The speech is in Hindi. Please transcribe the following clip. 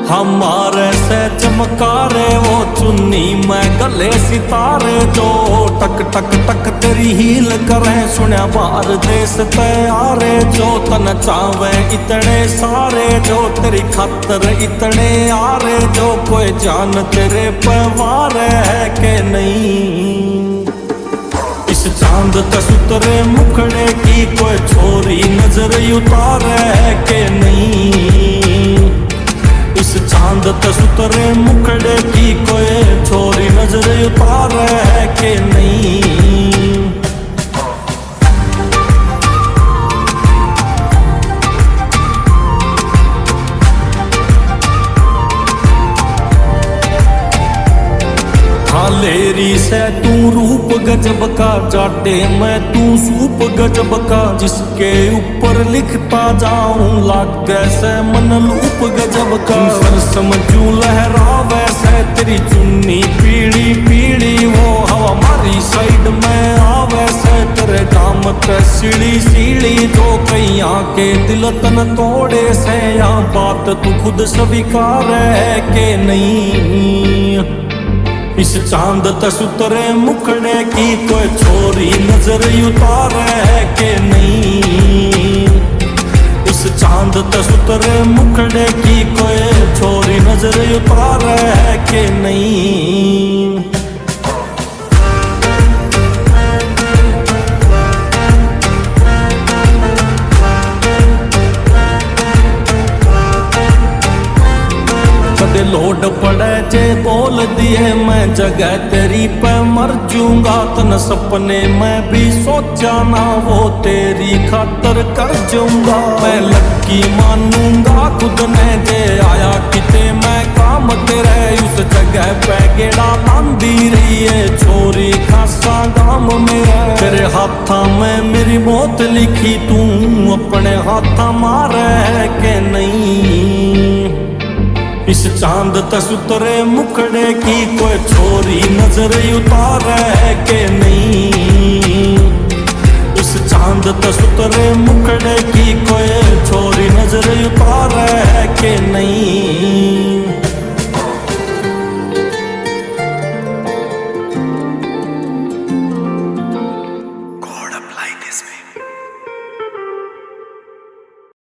हमारे से चमकारे वो चुन्नी में गले सितारे जो टक टक टक तेरी हील करे सुनिया बाहर देश तैयारे जो तन चावे इतने सारे जो तेरी खातर इतने आरे जो कोई जान तेरे पे वारे है के नहीं। इस चांद तसुतरे मुखड़े की कोई छोरी नजर उतारे है के नहीं। इस चांद तसुतरे मुखड़े की कोई छोरी नजर उतारे है के नहीं। लेरी से तू रूप गजब का जाटे मैं तू सूप गजब का जिसके ऊपर लिखता जाऊं लागे से मन लूप गजब का सर समझू लहरावे से तेरी चुन्नी पीड़ी पीड़ी वो हवा मारी साइड में आवे से तेरे काम ते सीढ़ी सीढ़ी जो कहीं आके दिल तन तोड़े से या बात तू खुद स्वीकार है के नहीं। इस चांद तसुतरे मुखड़े की कोई छोरी नजर उतारे है के नहीं। इस चांद तसुतरे मुखड़े की कोई छोरी नजर उतारे है के नहीं। लोड पड़े जे बोल दिए मैं जगह तेरी पे मर जूंगा तन सपने में भी सोचा ना वो तेरी खातर कर जाऊंगा मैं लक्की मानूंगा खुद ने जे आया किते मैं काम तेरे उस जगह पे गेड़ा बांधी रही है छोरी खासा गाम में तेरे हाथा में मेरी मौत लिखी तू अपने हाथा मारे है के नहीं। इस चांद तसुतरे मुखड़े की कोई छोरी नजर उतारे है के नहीं। इस चांद तसुतरे मुखड़े की कोई छोरी नजर उतारे है के नहीं।